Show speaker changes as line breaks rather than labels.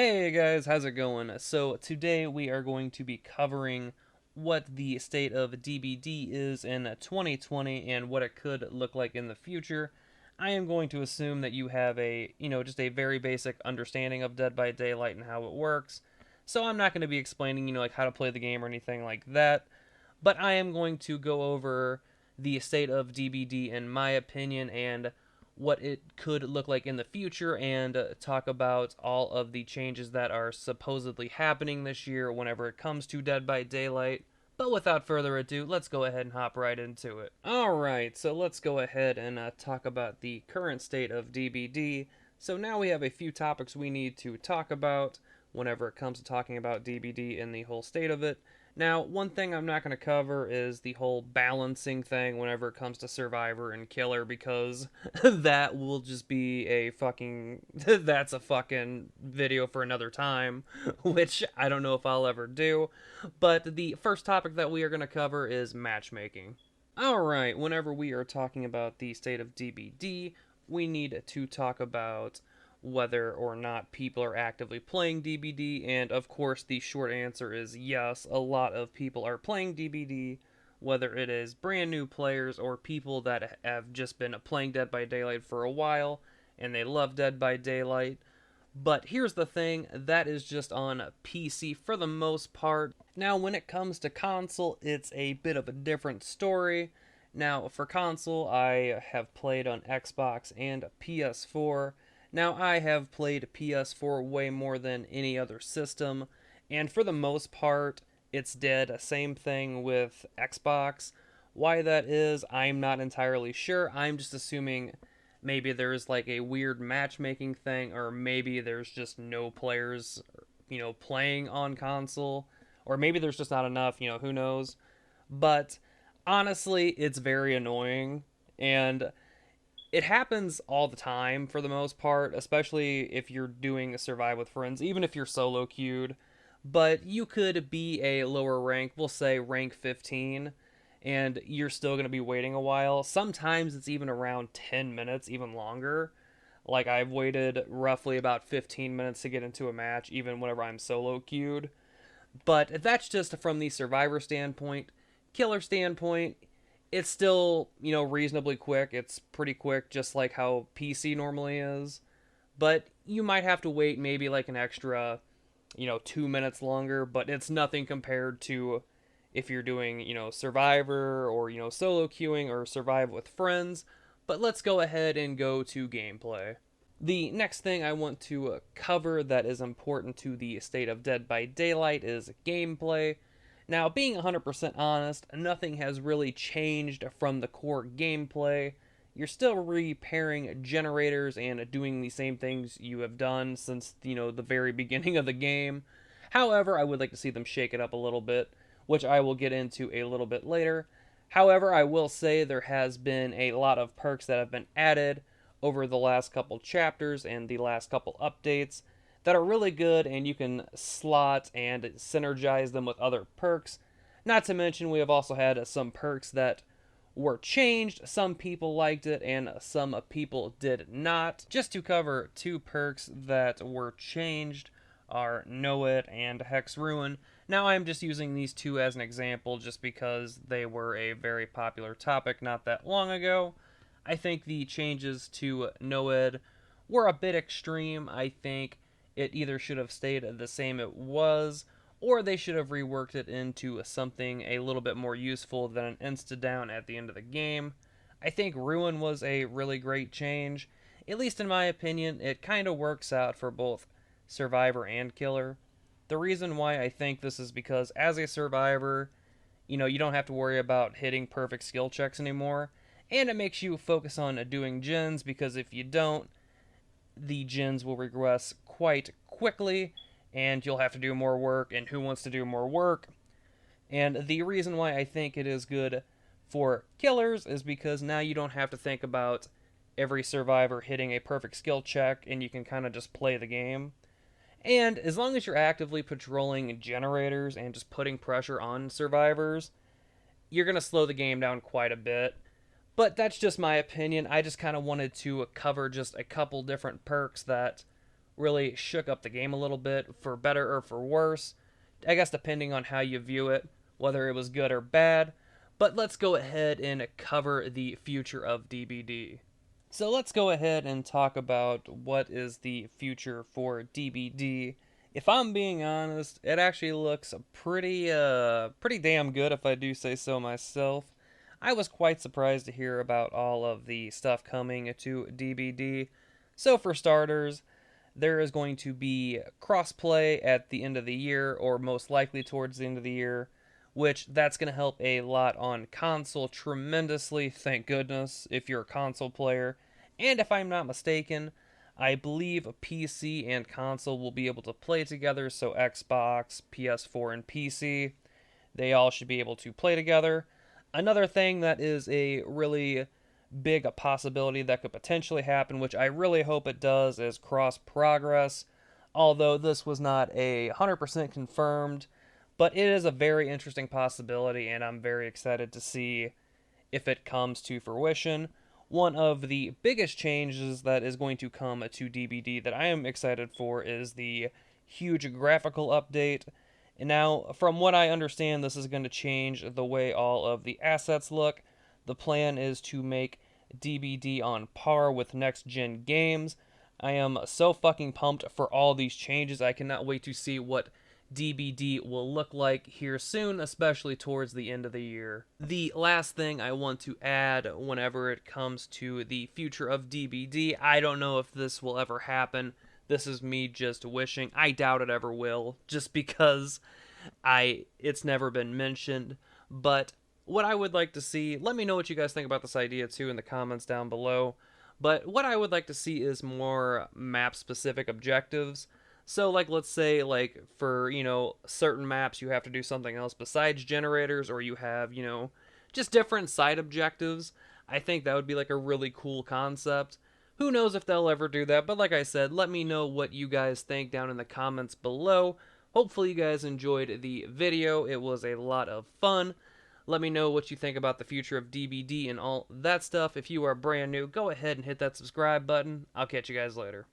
Hey guys, how's it going? So today we are going to be covering what the state of DBD is in 2020 and what it could look like in the future. I am going to assume that you have just a very basic understanding of Dead by Daylight and how it works. So I'm not going to be explaining, like how to play the game or anything like that, but I am going to go over the state of DBD in my opinion and what it could look like in the future and talk about all of the changes that are supposedly happening this year whenever it comes to Dead by Daylight. But without further ado, let's go ahead and hop right into it. Alright, so let's go ahead and talk about the current state of DBD. So now we have a few topics we need to talk about whenever it comes to talking about DBD and the whole state of it. Now, one thing I'm not going to cover is the whole balancing thing whenever it comes to Survivor and Killer because that will just be a fucking. That's a fucking video for another time, which I don't know if I'll ever do. But the first topic that we are going to cover is matchmaking. Alright, whenever we are talking about the state of DBD, we need to talk about whether or not people are actively playing DBD, and of course, the short answer is yes, a lot of people are playing DBD, whether it is brand new players or people that have just been playing Dead by Daylight for a while and they love Dead by Daylight. But here's the thing, that is just on PC for the most part. Now, when it comes to console, it's a bit of a different story. Now, for console, I have played on Xbox and PS4. Now, I have played PS4 way more than any other system, and for the most part, it's dead. Same thing with Xbox. Why that is, I'm not entirely sure. I'm just assuming maybe there's like a weird matchmaking thing, or maybe there's just no players, playing on console, or maybe there's just not enough, who knows. But honestly, it's very annoying, and it happens all the time for the most part, especially if you're doing a survive with friends, even if you're solo queued. But you could be a lower rank, we'll say rank 15, and you're still going to be waiting a while. Sometimes it's even around 10 minutes, even longer. Like, I've waited roughly about 15 minutes to get into a match, even whenever I'm solo queued. But that's just from the survivor standpoint. Killer standpoint, it's still, reasonably quick. It's pretty quick, just like how PC normally is. But you might have to wait maybe like an extra, 2 minutes longer, but it's nothing compared to if you're doing, Survivor or, solo queuing or Survive with friends. But let's go ahead and go to gameplay. The next thing I want to cover that is important to the state of Dead by Daylight is gameplay. Now, being 100% honest, nothing has really changed from the core gameplay. You're still repairing generators and doing the same things you have done since, the very beginning of the game. However, I would like to see them shake it up a little bit, which I will get into a little bit later. However, I will say there has been a lot of perks that have been added over the last couple chapters and the last couple updates that are really good, and you can slot and synergize them with other perks. Not to mention, we have also had some perks that were changed. Some people liked it and some people did not. Just to cover two perks that were changed are Know It and Hex Ruin. Now I'm just using these two as an example just because they were a very popular topic not that long ago. I think the changes to Know It were a bit extreme. I think it either should have stayed the same it was, or they should have reworked it into something a little bit more useful than an insta-down at the end of the game. I think Ruin was a really great change. At least in my opinion, it kind of works out for both Survivor and Killer. The reason why I think this is because as a Survivor, you don't have to worry about hitting perfect skill checks anymore, and it makes you focus on doing gens because if you don't, the gens will regress quite quickly, and you'll have to do more work, and who wants to do more work? And the reason why I think it is good for killers is because now you don't have to think about every survivor hitting a perfect skill check, and you can kind of just play the game. And as long as you're actively patrolling generators and just putting pressure on survivors, you're going to slow the game down quite a bit. But that's just my opinion. I just kind of wanted to cover just a couple different perks that really shook up the game a little bit, for better or for worse. I guess depending on how you view it, whether it was good or bad. But let's go ahead and cover the future of DBD. So let's go ahead and talk about what is the future for DBD. If I'm being honest, it actually looks pretty damn good, if I do say so myself. I was quite surprised to hear about all of the stuff coming to DBD. So for starters, there is going to be crossplay at the end of the year, or most likely towards the end of the year, which that's going to help a lot on console tremendously, thank goodness, if you're a console player. And if I'm not mistaken, I believe a PC and console will be able to play together, so Xbox, PS4, and PC, they all should be able to play together. Another thing that is a really big a possibility that could potentially happen, which I really hope it does, is cross progress. Although this was not 100% confirmed, but it is a very interesting possibility, and I'm very excited to see if it comes to fruition. One of the biggest changes that is going to come to DBD that I am excited for is the huge graphical update. And now, from what I understand, this is going to change the way all of the assets look. The plan is to make DBD on par with next-gen games. I am so fucking pumped for all these changes. I cannot wait to see what DBD will look like here soon, especially towards the end of the year. The last thing I want to add whenever it comes to the future of DBD, I don't know if this will ever happen. This is me just wishing. I doubt it ever will, just because it's never been mentioned. But what I would like to see, let me know what you guys think about this idea too in the comments down below. But what I would like to see is more map-specific objectives. So, like, let's say, like, for, certain maps you have to do something else besides generators, or you have, just different side objectives. I think that would be, like, a really cool concept. Who knows if they'll ever do that, but like I said, let me know what you guys think down in the comments below. Hopefully you guys enjoyed the video. It was a lot of fun. Let me know what you think about the future of DBD and all that stuff. If you are brand new, go ahead and hit that subscribe button. I'll catch you guys later.